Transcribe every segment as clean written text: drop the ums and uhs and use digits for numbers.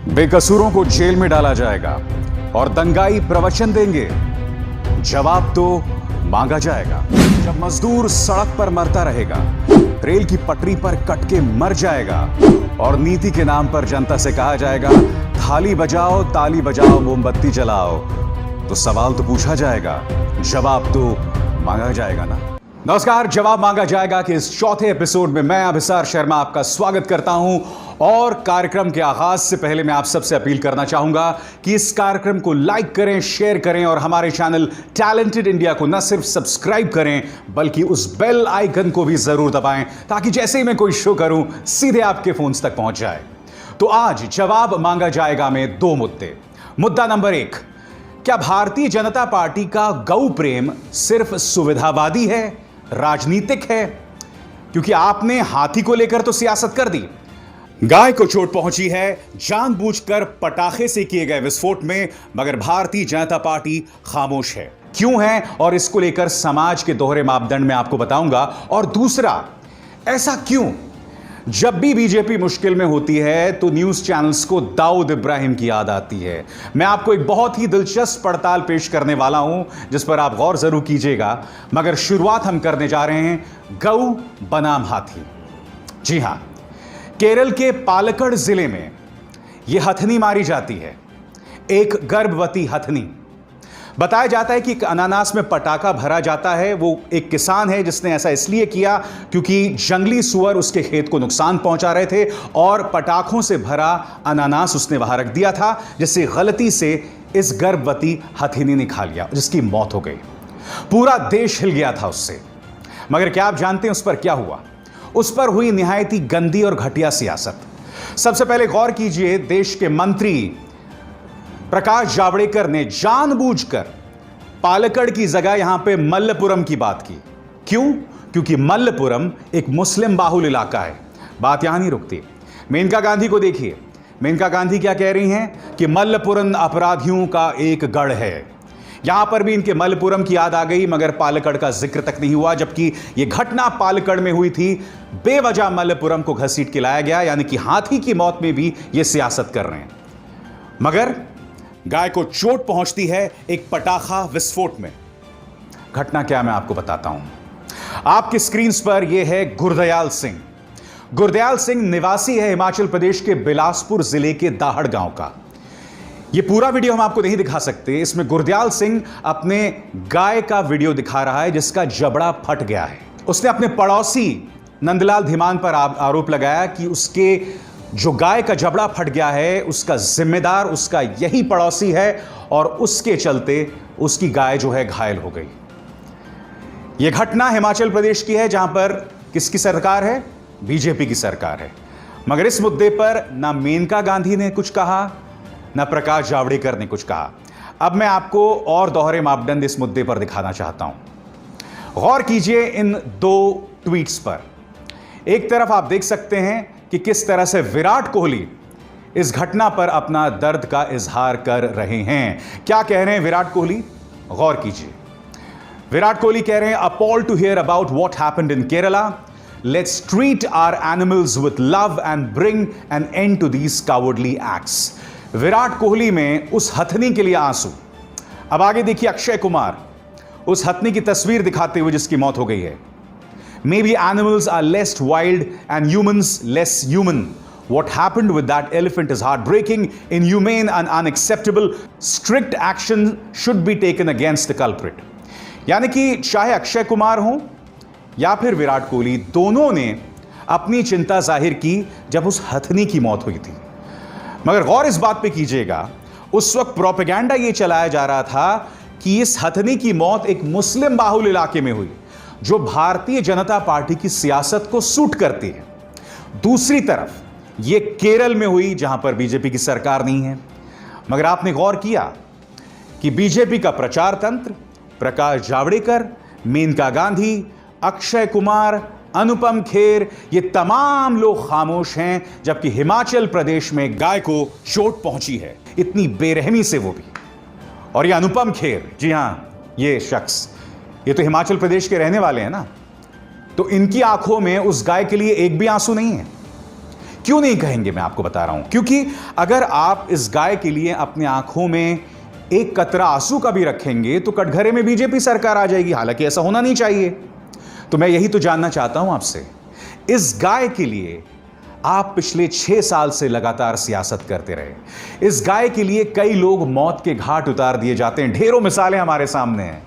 बेकसूरों को जेल में डाला जाएगा और दंगाई प्रवचन देंगे। जवाब तो मांगा जाएगा। जब मजदूर सड़क पर मरता रहेगा, रेल की पटरी पर कट के मर जाएगा और नीति के नाम पर जनता से कहा जाएगा थाली बजाओ, ताली बजाओ, मोमबत्ती जलाओ, तो सवाल तो पूछा जाएगा, जवाब तो मांगा जाएगा ना। नमस्कार, जवाब मांगा जाएगा कि इस चौथे एपिसोड में मैं अभिसार शर्मा आपका स्वागत करता हूं। और कार्यक्रम के आगाज से पहले मैं आप सबसे अपील करना चाहूंगा कि इस कार्यक्रम को लाइक करें, शेयर करें और हमारे चैनल टैलेंटेड इंडिया को न सिर्फ सब्सक्राइब करें बल्कि उस बेल आइकन को भी जरूर दबाएं ताकि जैसे ही मैं कोई शो करूं सीधे आपके फोन तक पहुंच जाए। तो आज जवाब मांगा जाएगा में दो मुद्दे। मुद्दा नंबर 1, क्या भारतीय जनता पार्टी का गौ प्रेम सिर्फ सुविधावादी है, राजनीतिक है? क्योंकि आपने हाथी को लेकर तो सियासत कर दी, गाय को चोट पहुंची है जानबूझकर पटाखे से किए गए विस्फोट में, मगर भारतीय जनता पार्टी खामोश है। क्यों है और इसको लेकर समाज के दोहरे मापदंड में आपको बताऊंगा। और दूसरा, ऐसा क्यों जब भी बीजेपी मुश्किल में होती है तो न्यूज चैनल्स को दाऊद इब्राहिम की याद आती है। मैं आपको एक बहुत ही दिलचस्प पड़ताल पेश करने वाला हूं जिस पर आप गौर जरूर कीजिएगा, मगर शुरुआत हम करने जा रहे हैं गऊ बनाम हाथी। जी हां, केरल के पालक्कड़ जिले में यह हथनी मारी जाती है, एक गर्भवती हथनी। बताया जाता है कि एक अनानास में पटाखा भरा जाता है। वो एक किसान है जिसने ऐसा इसलिए किया क्योंकि जंगली सुअर उसके खेत को नुकसान पहुंचा रहे थे और पटाखों से भरा अनानास उसने वहां रख दिया था, जिससे गलती से इस गर्भवती हथिनी ने खा लिया, जिसकी मौत हो गई। पूरा देश हिल गया था उससे। मगर क्या आप जानते हैं उस पर क्या हुआ? उस पर हुई निहायत ही गंदी और घटिया सियासत। सबसे पहले गौर कीजिए, देश के मंत्री प्रकाश जावड़ेकर ने जानबूझकर पालक्कड़ की जगह यहां पे मल्लपुरम की बात की। क्यों? क्योंकि मल्लपुरम एक मुस्लिम बाहुल इलाका है। बात यहां नहीं रुकती, मेनका गांधी को देखिए। मेनका गांधी क्या कह रही हैं कि मल्लपुरम अपराधियों का एक गढ़ है। यहां पर भी इनके मल्लपुरम की याद आ गई, मगर पालक्कड़ का जिक्र तक नहीं हुआ, जबकि यह घटना पालक्कड़ में हुई थी। बेवजह मल्लपुरम को घसीट के लाया गया, यानी कि हाथी की मौत में भी ये सियासत कर रहे हैं। मगर गाय को चोट पहुंचती है एक पटाखा विस्फोट में। घटना क्या मैं आपको बताता हूं। आपकी स्क्रीन पर यह है गुरदयाल सिंह। गुरदयाल सिंह निवासी है हिमाचल प्रदेश के बिलासपुर जिले के दाहड़ गांव का। यह पूरा वीडियो हम आपको नहीं दिखा सकते। इसमें गुरदयाल सिंह अपने गाय का वीडियो दिखा रहा है जिसका जबड़ा फट गया है। उसने अपने पड़ोसी नंदलाल धीमान पर आरोप लगाया कि उसके जो गाय का जबड़ा फट गया है उसका जिम्मेदार उसका यही पड़ोसी है और उसके चलते उसकी गाय जो है घायल हो गई। यह घटना हिमाचल प्रदेश की है जहां पर किसकी सरकार है? बीजेपी की सरकार है। मगर इस मुद्दे पर ना मेनका गांधी ने कुछ कहा, ना प्रकाश जावड़ेकर ने कुछ कहा। अब मैं आपको और दोहरे मापदंड इस मुद्दे पर दिखाना चाहता हूं। गौर कीजिए इन दो ट्वीट्स पर। एक तरफ आप देख सकते हैं कि किस तरह से विराट कोहली इस घटना पर अपना दर्द का इजहार कर रहे हैं। क्या कह रहे हैं विराट कोहली? गौर कीजिए। विराट कोहली कह रहे हैं, appalled to hear about what happened in Kerala. Let's treat our animals with love and bring an end to these cowardly acts. Virat Kohli में उस हथनी के लिए आंसू। अब आगे देखिए अक्षय कुमार उस हथनी की तस्वीर दिखाते हुए जिसकी मौत हो गई है। Maybe animals are less wild and humans less human. What happened with that elephant is heartbreaking, inhumane and unacceptable. Strict action should be taken against the culprit. यानी कि चाहे अक्षय कुमार हो या फिर विराट कोहली, दोनों ने अपनी चिंता जाहिर की जब उस हथनी की मौत हुई थी। मगर गौर इस बात पे कीजिएगा, उस वक्त प्रोपेगेंडा ये चलाया जा रहा था कि इस हथनी की मौत एक मुस्लिम बाहुल इलाके में हुई जो भारतीय जनता पार्टी की सियासत को सूट करती है। दूसरी तरफ यह केरल में हुई जहां पर बीजेपी की सरकार नहीं है। मगर आपने गौर किया कि बीजेपी का प्रचार तंत्र, प्रकाश जावड़ेकर, मेनका गांधी, अक्षय कुमार, अनुपम खेर, ये तमाम लोग खामोश हैं, जबकि हिमाचल प्रदेश में गाय को चोट पहुंची है, इतनी बेरहमी से वो भी। और ये अनुपम खेर, जी हां, ये शख्स, ये तो हिमाचल प्रदेश के रहने वाले हैं ना, तो इनकी आंखों में उस गाय के लिए एक भी आंसू नहीं है। क्यों नहीं कहेंगे, मैं आपको बता रहा हूं। क्योंकि अगर आप इस गाय के लिए अपनी आंखों में एक कतरा आंसू का भी रखेंगे तो कटघरे में बीजेपी सरकार आ जाएगी, हालांकि ऐसा होना नहीं चाहिए। तो मैं यही तो जानना चाहता हूं आपसे, इस गाय के लिए आप पिछले 6 साल से लगातार सियासत करते रहे। इस गाय के लिए कई लोग मौत के घाट उतार दिए जाते हैं। ढेरों मिसालें हमारे सामने हैं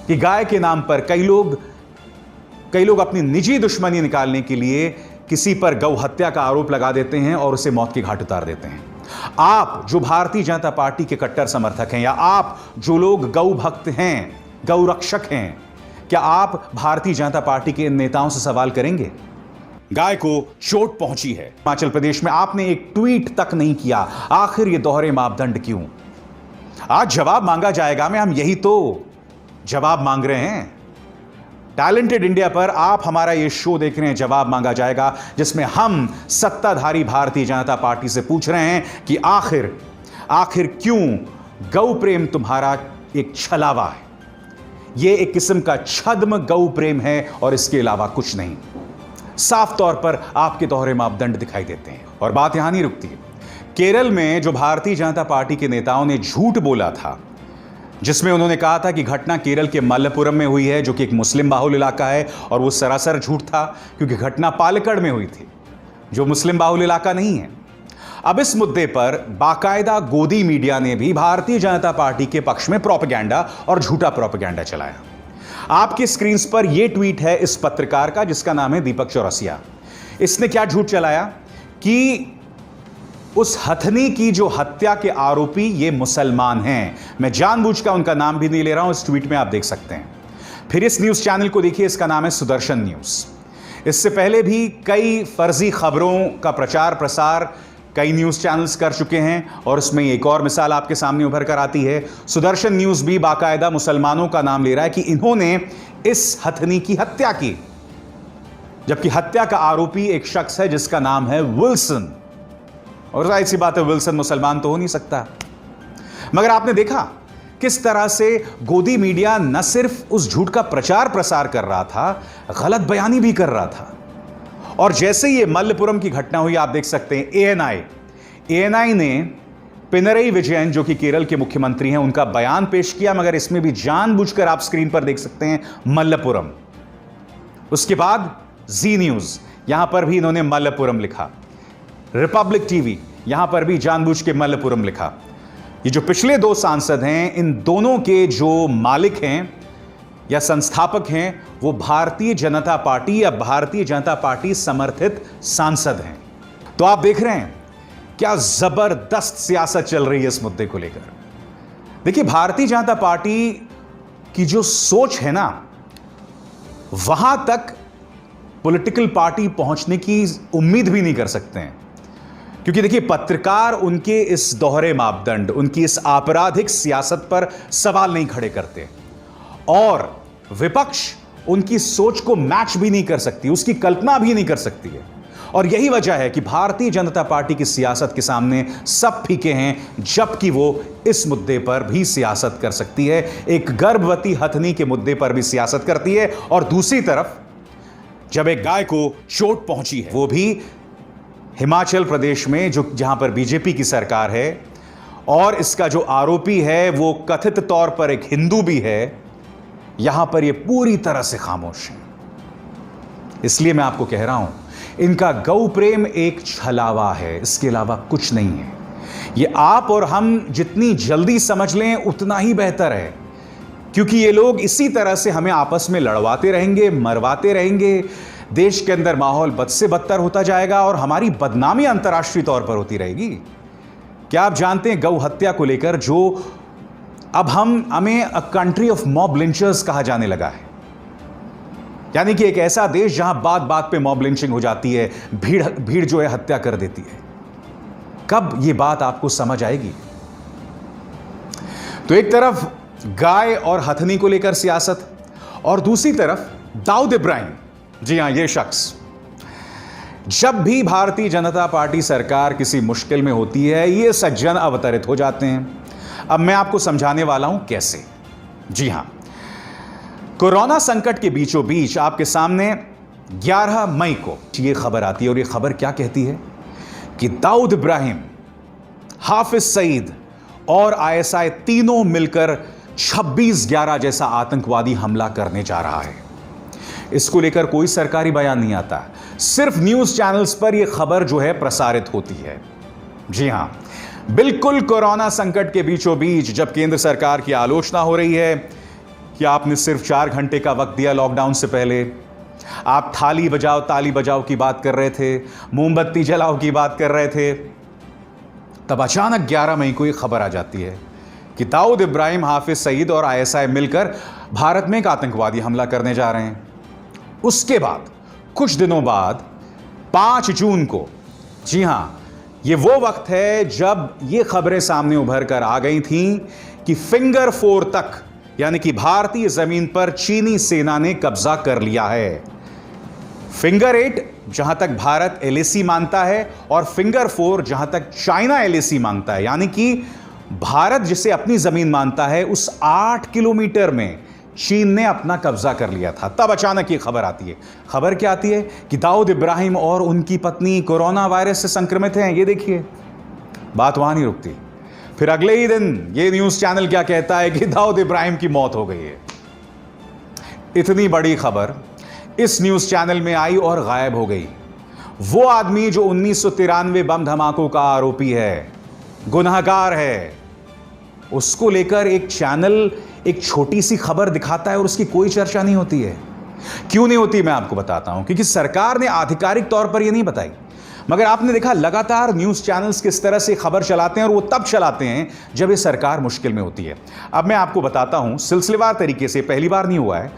कि गाय के नाम पर कई लोग अपनी निजी दुश्मनी निकालने के लिए किसी पर गौ हत्या का आरोप लगा देते हैं और उसे मौत के घाट उतार देते हैं। आप जो भारतीय जनता पार्टी के कट्टर समर्थक हैं, या आप जो लोग गौ भक्त हैं, गौ रक्षक हैं, क्या आप भारतीय जनता पार्टी के इन नेताओं से सवाल करेंगे? गाय को चोट पहुंची है हिमाचल प्रदेश में, आपने एक ट्वीट तक नहीं किया। आखिर ये दोहरे मापदंड क्यों? आज जवाब मांगा जाएगा, में हम यही तो जवाब मांग रहे हैं। टैलेंटेड इंडिया पर आप हमारा ये शो देख रहे हैं, जवाब मांगा जाएगा, जिसमें हम सत्ताधारी भारतीय जनता पार्टी से पूछ रहे हैं कि आखिर क्यों गौ प्रेम तुम्हारा एक छलावा है। यह एक किस्म का छद्म गौ प्रेम है और इसके अलावा कुछ नहीं। साफ तौर पर आपके दोहरे मापदंड दिखाई देते हैं। और बात यहां नहीं रुकती। केरल में जो भारतीय जनता पार्टी के नेताओं ने झूठ बोला था, जिसमें उन्होंने कहा था कि घटना केरल के मल्लपुरम में हुई है, जो कि एक मुस्लिम बाहुल इलाका है, और वो सरासर झूठ था, क्योंकि घटना पालक्कड़ में हुई थी, जो मुस्लिम बाहुल इलाका नहीं है। अब इस मुद्दे पर बाकायदा गोदी मीडिया ने भी भारतीय जनता पार्टी के पक्ष में प्रोपेगेंडा और झूठा प्रोपेगेंडा चलाया। आपके स्क्रीन पर यह ट्वीट है इस पत्रकार का, जिसका नाम है दीपक चौरसिया। इसने क्या झूठ चलाया कि उस हथनी की जो हत्या के आरोपी ये मुसलमान हैं। मैं जानबूझकर उनका नाम भी नहीं ले रहा हूं, इस ट्वीट में आप देख सकते हैं। फिर इस न्यूज चैनल को देखिए, इसका नाम है सुदर्शन न्यूज। इससे पहले भी कई फर्जी खबरों का प्रचार प्रसार कई न्यूज चैनल्स कर चुके हैं, और उसमें एक और मिसाल आपके सामने उभर कर आती है। सुदर्शन न्यूज भी बाकायदा मुसलमानों का नाम ले रहा है कि इन्होंने इस हथनी की हत्या की, जबकि हत्या का आरोपी एक शख्स है जिसका नाम है विल्सन। और जाहिर सी बात है, विल्सन मुसलमान तो हो नहीं सकता। मगर आपने देखा किस तरह से गोदी मीडिया न सिर्फ उस झूठ का प्रचार प्रसार कर रहा था, गलत बयानी भी कर रहा था। और जैसे ही ये मल्लपुरम की घटना हुई, आप देख सकते हैं एएनआई ने पिनरई विजयन, जो कि केरल के मुख्यमंत्री हैं, उनका बयान पेश किया, मगर इसमें भी जानबूझकर आप स्क्रीन पर देख सकते हैं मल्लपुरम। उसके बाद जी न्यूज, यहां पर भी इन्होंने मल्लपुरम लिखा। रिपब्लिक टीवी, यहां पर भी जानबूझ के मल्लपुरम लिखा। ये जो पिछले 2 सांसद हैं, इन दोनों के जो मालिक हैं या संस्थापक हैं, वो भारतीय जनता पार्टी या भारतीय जनता पार्टी समर्थित सांसद हैं। तो आप देख रहे हैं क्या जबरदस्त सियासत चल रही है इस मुद्दे को लेकर। देखिए, भारतीय जनता पार्टी की जो सोच है ना, वहां तक पॉलिटिकल पार्टी पहुंचने की उम्मीद भी नहीं कर सकते हैं। क्योंकि देखिए, पत्रकार उनके इस दोहरे मापदंड, उनकी इस आपराधिक सियासत पर सवाल नहीं खड़े करते, और विपक्ष उनकी सोच को मैच भी नहीं कर सकती, उसकी कल्पना भी नहीं कर सकती है। और यही वजह है कि भारतीय जनता पार्टी की सियासत के सामने सब फीके हैं, जबकि वो इस मुद्दे पर भी सियासत कर सकती है। एक गर्भवती हथनी के मुद्दे पर भी सियासत करती है, और दूसरी तरफ जब एक गाय को चोट पहुंची है, वो भी हिमाचल प्रदेश में, जहां पर बीजेपी की सरकार है, और इसका जो आरोपी है वो कथित तौर पर एक हिंदू भी है, यहां पर ये पूरी तरह से खामोश है। इसलिए मैं आपको कह रहा हूं, इनका गौ प्रेम एक छलावा है, इसके अलावा कुछ नहीं है। ये आप और हम जितनी जल्दी समझ लें उतना ही बेहतर है, क्योंकि ये लोग इसी तरह से हमें आपस में लड़वाते रहेंगे, मरवाते रहेंगे। देश के अंदर माहौल बद से बदतर होता जाएगा, और हमारी बदनामी अंतर्राष्ट्रीय तौर पर होती रहेगी। क्या आप जानते हैं, गौ हत्या को लेकर जो अब हमें अ कंट्री ऑफ मॉब लिंचर्स कहा जाने लगा है, यानी कि एक ऐसा देश जहां बात बात पे मॉब लिंचिंग हो जाती है, भीड़ जो है हत्या कर देती है। कब ये बात आपको समझ आएगी? तो एक तरफ गाय और हथनी को लेकर सियासत, और दूसरी तरफ दाऊद इब्राहिम, जी हां, ये शख्स, जब भी भारतीय जनता पार्टी सरकार किसी मुश्किल में होती है, ये सज्जन अवतरित हो जाते हैं। अब मैं आपको समझाने वाला हूं कैसे। जी हां, कोरोना संकट के बीचों बीच आपके सामने 11 मई को ये खबर आती है, और ये खबर क्या कहती है कि दाऊद इब्राहिम, हाफिज सईद और आईएसआई तीनों मिलकर 26/11 जैसा आतंकवादी हमला करने जा रहा है। इसको लेकर कोई सरकारी बयान नहीं आता, सिर्फ न्यूज चैनल्स पर यह खबर जो है प्रसारित होती है। जी हां, बिल्कुल कोरोना संकट के बीचों बीच जब केंद्र सरकार की आलोचना हो रही है कि आपने सिर्फ 4 घंटे का वक्त दिया लॉकडाउन से पहले, आप थाली बजाओ ताली बजाओ की बात कर रहे थे, मोमबत्ती जलाओ की बात कर रहे थे, तब अचानक 11 मई को यह खबर आ जाती है कि दाऊद इब्राहिम, हाफिज सईद और आईएसआई मिलकर भारत में एक आतंकवादी हमला करने जा रहे हैं। उसके बाद कुछ दिनों बाद 5 जून को, जी हां, यह वो वक्त है जब ये खबरें सामने उभर कर आ गई थीं कि फिंगर 4 तक, यानी कि भारतीय जमीन पर चीनी सेना ने कब्जा कर लिया है। फिंगर 8 जहां तक भारत एलएसी मानता है और फिंगर 4 जहां तक चाइना एलएसी मांगता है, यानी कि भारत जिसे अपनी जमीन मानता है उस 8 किलोमीटर में चीन ने अपना कब्जा कर लिया था। तब अचानक ये खबर आती है। खबर क्या आती है कि दाऊद इब्राहिम और उनकी पत्नी कोरोना वायरस से संक्रमित हैं। ये देखिए, बात वहां नहीं रुकती। फिर अगले ही दिन ये न्यूज चैनल क्या कहता है कि दाऊद इब्राहिम की मौत हो गई है। इतनी बड़ी खबर इस न्यूज चैनल में आई और गायब हो गई। वो आदमी जो 1993 बम धमाकों का आरोपी है, गुनहगार है, उसको लेकर एक चैनल एक छोटी सी खबर दिखाता है और उसकी कोई चर्चा नहीं होती है। क्यों नहीं होती, मैं आपको बताता हूं। क्योंकि सरकार ने आधिकारिक तौर पर यह नहीं बताई, मगर आपने देखा लगातार न्यूज चैनल्स किस तरह से खबर चलाते हैं और वो तब चलाते हैं जब ये सरकार मुश्किल में होती है। अब मैं आपको बताता हूं सिलसिलेवार तरीके से, पहली बार नहीं हुआ है।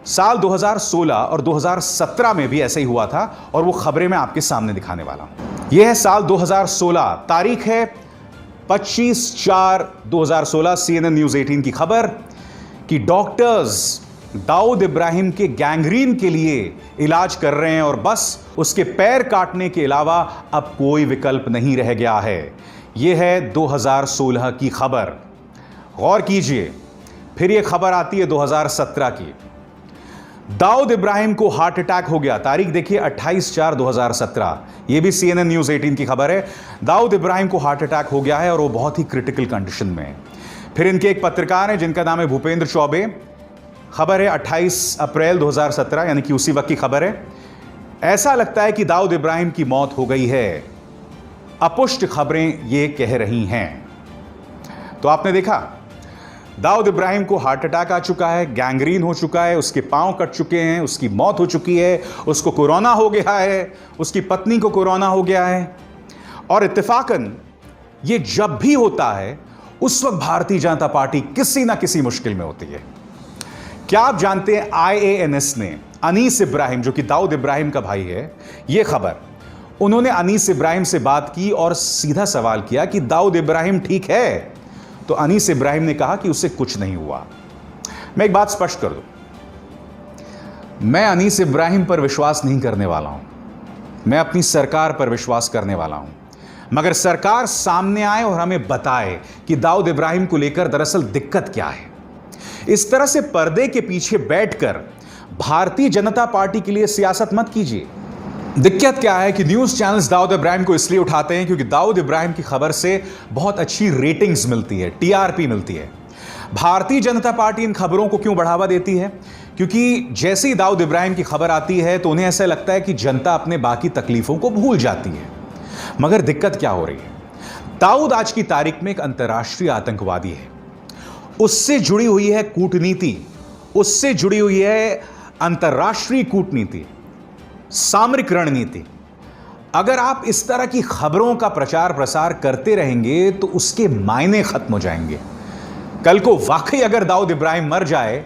साल 2016 और 2017 में भी ऐसे ही हुआ था और वो खबरें मैं आपके सामने दिखाने वाला हूं। यह है साल 2016, तारीख है 25/4/2016, CNN न्यूज 18 की खबर कि डॉक्टर्स दाऊद इब्राहिम के गैंग्रीन के लिए इलाज कर रहे हैं और बस उसके पैर काटने के अलावा अब कोई विकल्प नहीं रह गया है। यह है 2016 की खबर। गौर कीजिए, फिर यह खबर आती है 2017 की। दाऊद इब्राहिम को हार्ट अटैक हो गया। तारीख देखिए 28/4/2017, यह भी CNN न्यूज 18 की खबर है। दाऊद इब्राहिम को हार्ट अटैक हो गया है और वो बहुत ही क्रिटिकल कंडीशन में है। फिर इनके एक पत्रकार हैं जिनका नाम है भूपेंद्र चौबे। खबर है 28 अप्रैल 2017, यानी कि उसी वक्त की खबर है। ऐसा लगता है कि दाऊद इब्राहिम की मौत हो गई है, अपुष्ट खबरें ये कह रही हैं। तो आपने देखा, दाऊद इब्राहिम को हार्ट अटैक आ चुका है, गैंग्रीन हो चुका है, उसके पांव कट चुके हैं, उसकी मौत हो चुकी है, उसको कोरोना हो गया है, उसकी पत्नी को कोरोना हो गया है। और इत्तेफाकन ये जब भी होता है उस वक्त भारतीय जनता पार्टी किसी ना किसी मुश्किल में होती है। क्या आप जानते हैं IANS ने अनीस इब्राहिम, जो कि दाऊद इब्राहिम का भाई है, यह खबर, उन्होंने अनीस इब्राहिम से बात की और सीधा सवाल किया कि दाऊद इब्राहिम ठीक है? तो अनीस इब्राहिम ने कहा कि उसे कुछ नहीं हुआ। मैं एक बात स्पष्ट कर दूं, मैं अनीस इब्राहिम पर विश्वास नहीं करने वाला हूं, मैं अपनी सरकार पर विश्वास करने वाला हूं। मगर सरकार सामने आए और हमें बताए कि दाऊद इब्राहिम को लेकर दरअसल दिक्कत क्या है। इस तरह से पर्दे के पीछे बैठकर भारतीय जनता पार्टी के लिए सियासत मत कीजिए। दिक्कत क्या है कि न्यूज चैनल्स दाऊद इब्राहिम को इसलिए उठाते हैं क्योंकि दाऊद इब्राहिम की खबर से बहुत अच्छी रेटिंग्स मिलती है, TRP मिलती है। भारतीय जनता पार्टी इन खबरों को क्यों बढ़ावा देती है? क्योंकि जैसे ही दाऊद इब्राहिम की खबर आती है तो उन्हें ऐसा लगता है कि जनता अपने बाकी तकलीफों को भूल जाती है। मगर दिक्कत क्या हो रही है? दाऊद आज की तारीख में एक अंतर्राष्ट्रीय आतंकवादी है, उससे जुड़ी हुई है कूटनीति, उससे जुड़ी हुई है अंतर्राष्ट्रीय कूटनीति, सामरिक रणनीति। अगर आप इस तरह की खबरों का प्रचार प्रसार करते रहेंगे तो उसके मायने खत्म हो जाएंगे। कल को वाकई अगर दाऊद इब्राहिम मर जाए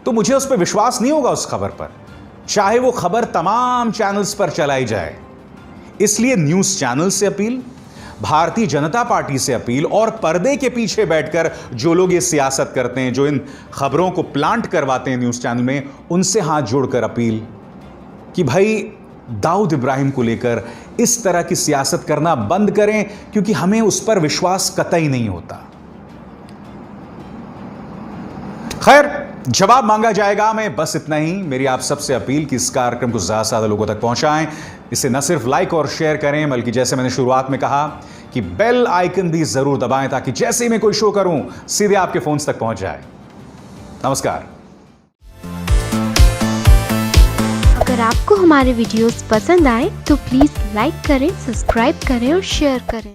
तो मुझे उस पर विश्वास नहीं होगा, उस खबर पर, चाहे वो खबर तमाम चैनल्स पर चलाई जाए। इसलिए न्यूज चैनल से अपील, भारतीय जनता पार्टी से अपील और पर्दे के पीछे बैठकर जो लोग ये सियासत करते हैं, जो इन खबरों को प्लांट करवाते हैं न्यूज चैनल में, उनसे हाथ जोड़कर अपील कि भाई दाऊद इब्राहिम को लेकर इस तरह की सियासत करना बंद करें, क्योंकि हमें उस पर विश्वास कतई नहीं होता। खैर, जवाब मांगा जाएगा। मैं बस इतना ही, मेरी आप सबसे अपील कि इस कार्यक्रम को ज्यादा से ज्यादा लोगों तक पहुंचाएं, इसे न सिर्फ लाइक और शेयर करें, बल्कि जैसे मैंने शुरुआत में कहा कि बेल आइकन भी जरूर दबाएं, ताकि जैसे ही मैं कोई शो करूं सीधे आपके फोन तक पहुंच जाए। नमस्कार। अगर आपको हमारे वीडियोस पसंद आए तो प्लीज लाइक करें, सब्सक्राइब करें और शेयर करें।